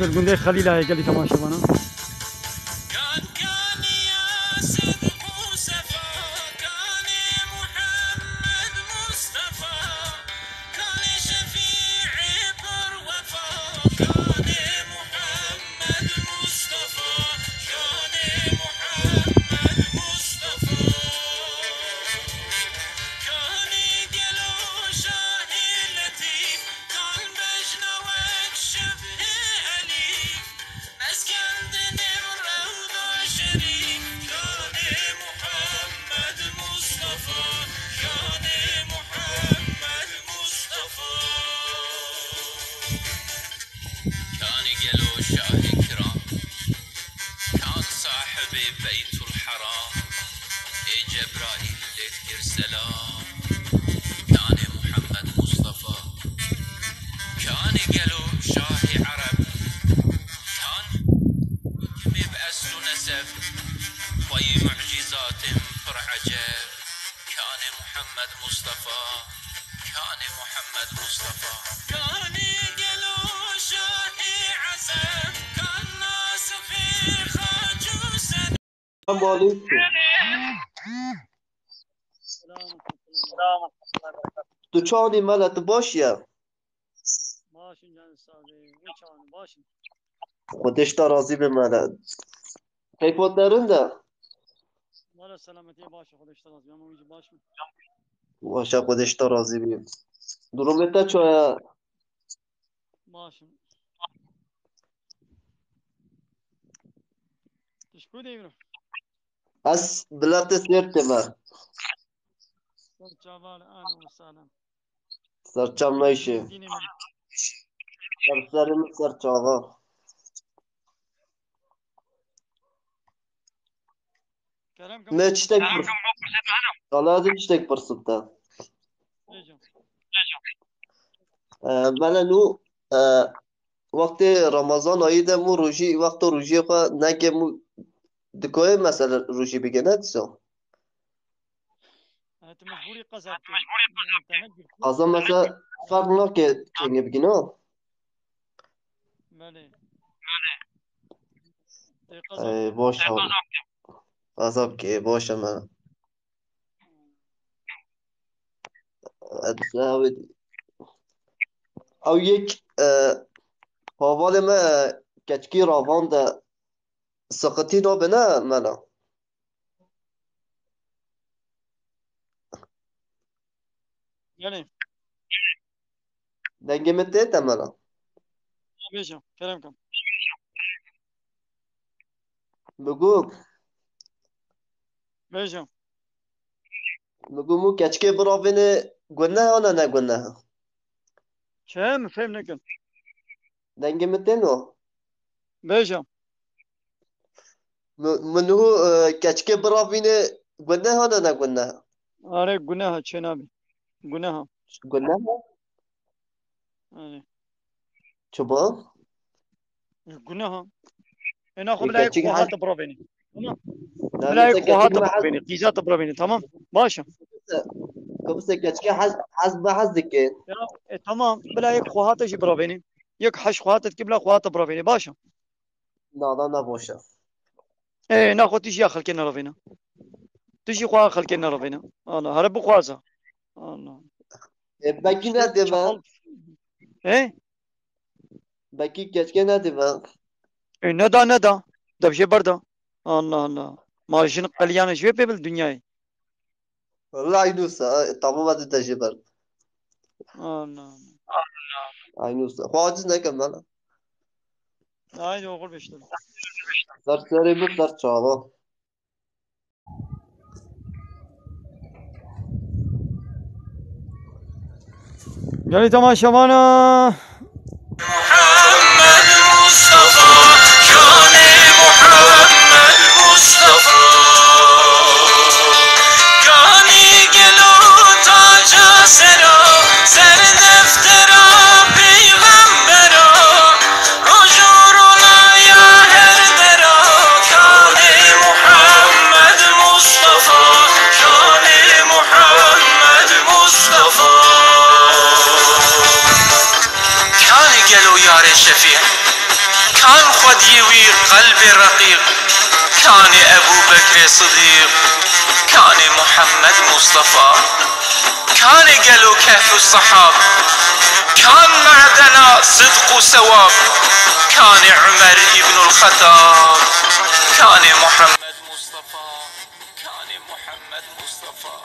در گنده خلیل آئے گلی تماشا بنا بيت الحرام جبرائيل لك سلام كان محمد مصطفى كان قالوا شاهي عرب كان يمي بأسل نسب وي معجزات فر عجب كان محمد مصطفى كان محمد مصطفى كان قالوا شاهي عسب كان ناس في خاجوسن تو چانی ملت باشیم باشین جان ساده وچان باشین خودش تا راضی به ملت حکمت درنده مال سلامتی باشه خودش تا راضی ما میگه باشین باشه خودش تا راضی بیم درومتا چویا باشین تشکو دیگه از بلات سرت من جوال اهلا وسهلا سرچم نایشه سرم سرچاوا نه چیتک پرس حالا از چیتک پرسم تا من نو وقت رمضان آیده مو روژی وقت روژی خواه نگه مو دکوه مثلا روژی بگه نه دیسا قضا مثلا فرق نکه کنگه بگی نه باشه قضا که باشه من او یک حوال ما کچکی راوان ده سقطی نو بنا منا یعنی دنگه مته تمنا بیشم کرم کم بگو بیشم بگو مو کچکی براوینه گناه آنه نه گناه چه مفهم نکن دنگه مته نو بیشم منو کچکی براوینه گناه آنه نه گناه آره گناه چه نبی گناه گناه آره چبا گناه اینا خب بلا یک کچکی خواهات حز برا بینی تمام نه بلا یک مثل خواهات کچکی ما برا حز بینی قیزات برا بینی تمام باشه کبسه کچکی حز به حز دکه تمام بلا یک خواهاتش برا بینی یک حش خواهاتت که بلا خواهات برا بینی باشه نادا نباشه ای نه خود تیجی خلک نرا بینه تیجی خواه خلک نرا بینه آلا هر بخوازه آلا بکی نده من ای بکی کچکی نده من ای ندا ندا دبشه بردا الله الله ماشین قلیانش وی پیبل دنیای والله عینوسا تمام از تجربه الله عینوسا خواهد نکن من haydi oğul beşler در سری بود در چاوا گلی تماشاوانا محمد مصطفى كان محمد مصطفى كان قلو تاج سرا سر دفترا پیغمبرا رجور يا هردرا كان محمد مصطفى كان محمد مصطفى يوي قلبي رقيق. كان ابو بكر صديق، كان محمد مصطفى، كان قالوا كهف الصحاب، كان معدنا صدق وسواب، كان عمر ابن الخطاب، كان محمد مصطفى، كان محمد مصطفى.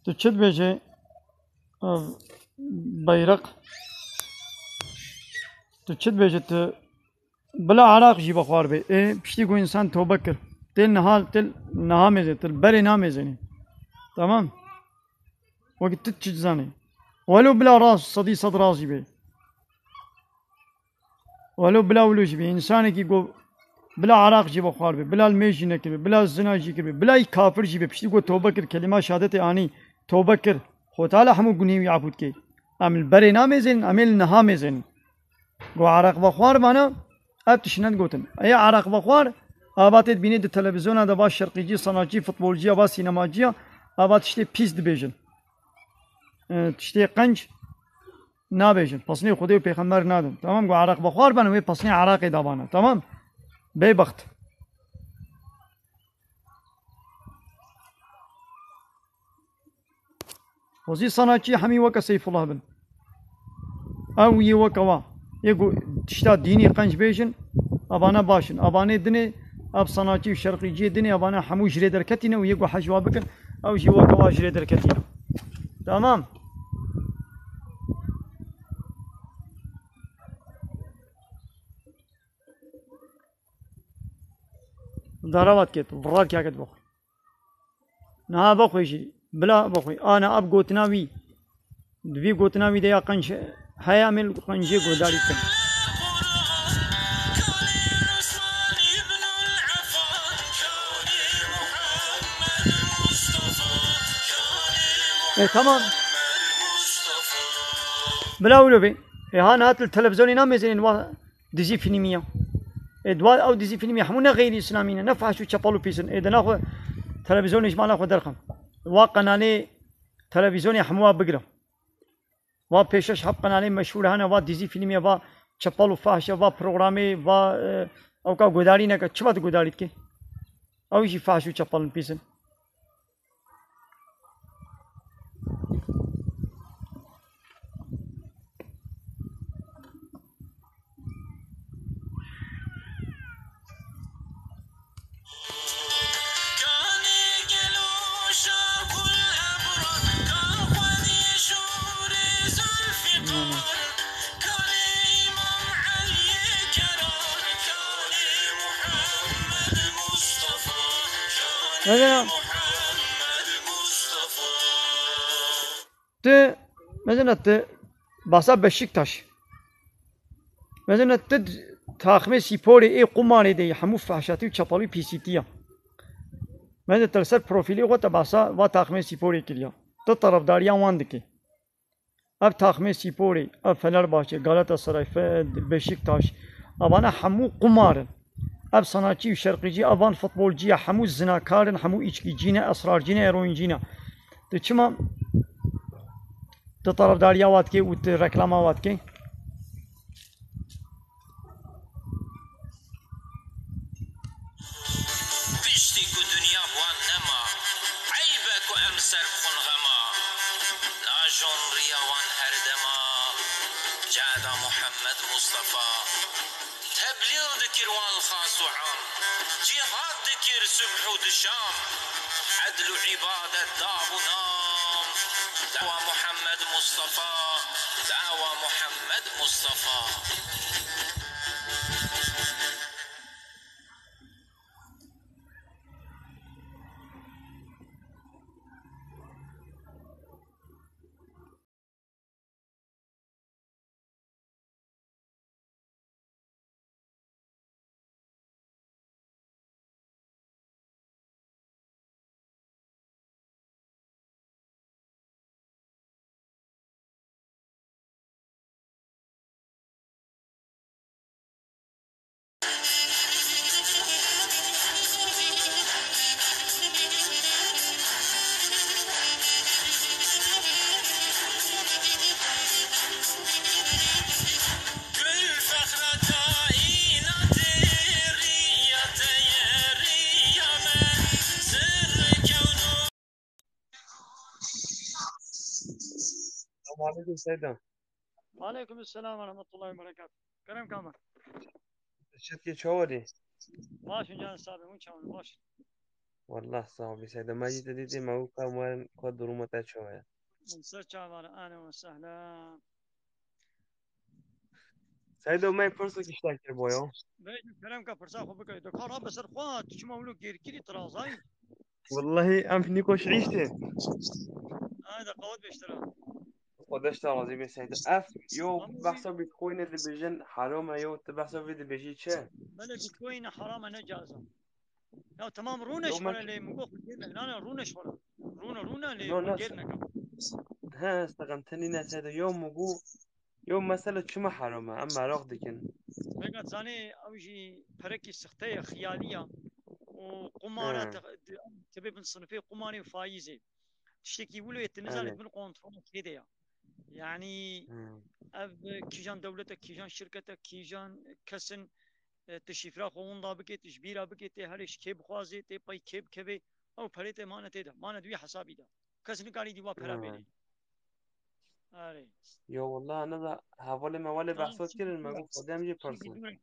تو چت بيجي بيرق تو چت بيجي تو بلا عراق جي بخوار بي بشتي كو انسان توبه كر تل نهال تل نها ميزي تل بري نا ميزني تمام وقت تتجزاني ولو بلا راس صدي صد راسي بي ولو بلا ولوش بي انسان كي قو بلا عراق جي بخوار بي بلا الميجي نكر بلا الزنا جي كر بلا كافر جي بي بشتي كو توبه كر كلمه شهادت اني توبه كر خو تعالى حمو غنيم يعبد كي عمل بري نا ميزن عمل نها ميزن قو عراق بخوار بانا اب تشنن قوتن اي عراق بخوار ابات بيني د تلفزيون دا باش شرقيجي صناعجي فوتبولجي با سينماجي ابات تشتي بيس دبيجن تشتي قنج نابيجن پسني خدي پیغمبر نادم تمام قو عراق بخوار بانا وي پسني عراق دابانا تمام بي بخت وزي صناعجي حمي وك سيف الله بن او يوكوا يقول تشتا ديني قنج بيجن ابانا باشن اباني دني اب صناعتي شرقي جي دني ابانا حمو جري دركتنا ويقو حجوا بكن او جوا كوا جري دركتنا تمام ضربت كت براك يا كت بخوي نا بخوي شي بلا بخوي انا اب قوتناوي دوي قوتناوي ديا قنج هيا من قنجي قداري كن تمام بلا ولو بي ها هات التلفزيون نامزين ديزي فيلمية ادوار او ديزي فيلمية حمونا غير اسلاميين نفع شو تشابلو بيسن اذا ناخذ تلفزيون اجمالا خو درخم وقناني تلفزيون حموا بقرا و پیشش حب قناني مشهور هنا و ديزي فيلمية و چپلو فحش و پروگرامي و او کا گوداري نه کا چبت گوداريت کے او شي فحشو چپل بيسن مثلا باسا بشiktaş مثلا تاخمه سيبوري اي قماني دي حمو فحشاتي وچپالوي بيسيتيا مثلا ترسل بروفيلي غوتا باسا و تاخمه سيبوري كريا تو طرفداريان واندكي اب تاخمه سيبوري اب فنربahçe Galatasaray Beşiktaş abana حمو قمارن اب صناعتي وشرقيجي ابان فوتبولجي حمو زناكارن حمو içkicine اسرارجينه اروينجينه تچما تو طرفداريا واتكي و ريكلاما واتكي بشتي كو دنيا بوان نما عيبك وامسر بخون غما ناجون رياوان هردما جادا محمد مصطفى تبليغ ذكر والخاص وعام جهاد ذكر سبح ودشام عدل عبادة داب ونام دعوى محمد مصطفى دعوى محمد مصطفى عليكم سيدنا. وعليكم السلام ورحمة الله وبركاته. كرم كامل. شتي شوري. باش جان صاحبي وين شلون باش؟ والله صعب سيدنا ما جيت ديتي ما هو كمان قدروا متى شوية. نصير شعبان أهلا وسهلا. سيدنا ما يفرصك يشتاكر بويو. بيج كرم كفرسا خو بكري دكار رب سر خوات شو مولو غير كيري ترازاي. والله أم في نيكوش عيشتي. هذا قوت بيشترى. قداش ترازي بي سيدنا أف يو بحسب بيتكوين اللي بيجن حرام يو تبحسب اللي بيجي شيء. بلا بيتكوين حرام نجازة. يا تمام رونش يو ولا ماك اللي مقوف غيرنا لا رونش ولا رونا اللي نو ناس غيرنا كم. ها استغنتني ناس هذا يوم مجو يوم مسألة شو ما حرامة أما راغدكن. بقى زاني أوجي فرقي سختية خيالية وقمارة ها تبي من صنفي قماري وفايزة. تشتكي ولو يتنزل أنا من كونترول كده يعني كيجان دولتك كيجان شركتك كيجان كسن تشفرا خون ضابك تشبيرا بك هرش كيب خوازي تي باي كيب كبي او فريت ما نتيدا ما ندوي حسابي دا كسن قالي دي وافرا ها بيني اري يو والله أنا ذا هقول ما ولا اه بحثت كده ما قلت قدام جي شيكي فرصة. دور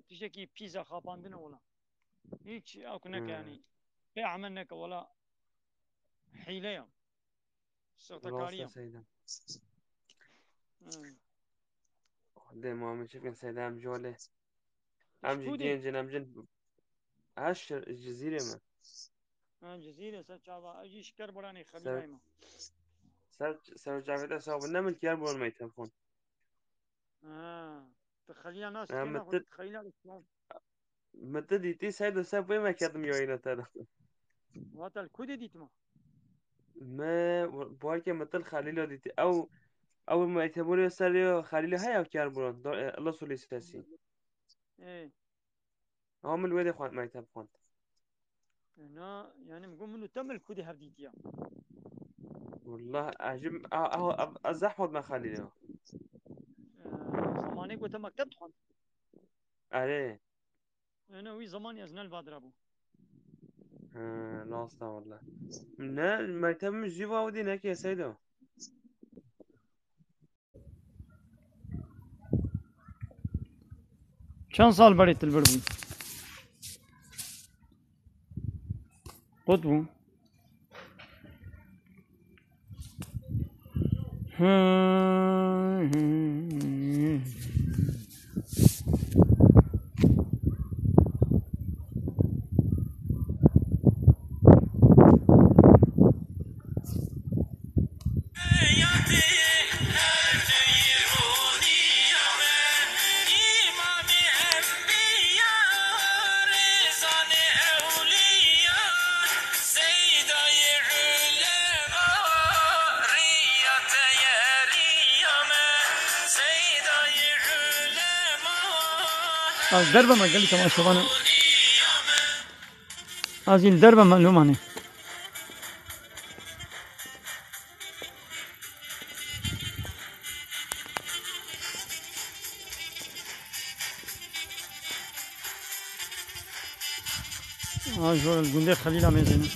تشتكي بيزا خاباندنا ولا هيك اكنك ها يعني في عملناك ولا حيلة راستا سوتكارية سيدا. قدام ما من شكل سيدا أم جوله أم شكودي جديان جن أم جن عاش الجزيرة ما جزيرة ساتشابا اجي شكر براني سر خليلاي ما سر جافتا صعب نعمل كيار بول ما يتلفون. تخليها ناس كنا مت كنت تخيلها الاسلام مت ديتي سيدا سب وين ما كاتم يوينا ترى. وهذا الكودي دي تما ما بوارك متل خليل ديتي أو ما يتمر سر خليل هاي أو كيار بولون الله سولي سياسي. ايه هم الويد خوان ما يتلفون. انا يعني نقول منه تم الكودي هرديتيا والله أجم أزحمد ما خليله. زماني قلت مكتب تخون أري انا وي زماني ازنا البادر ابو لا أصلا والله. لا ما يتم جيبه ودي هناك يا سيدو. كم صار بريت البربو قطبو الدربة ما قال لي تمام شبانه هذه الدربة معلومة عنه شو الجندي خليل ميزين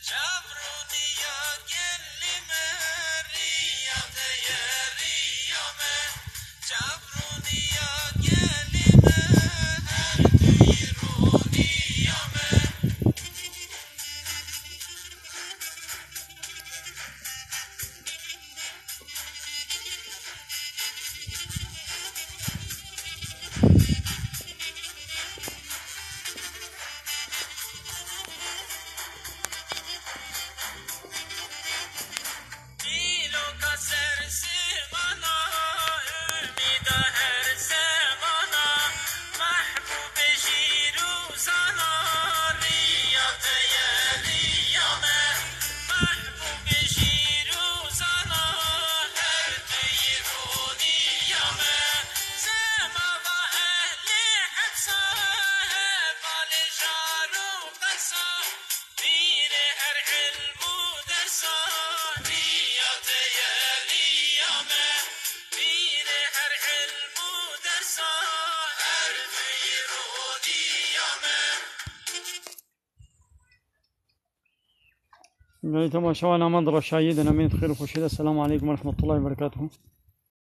جبروني يعني تماشا أنا مضرة شايدنا من خير وخشيدة. السلام عليكم ورحمة الله وبركاته.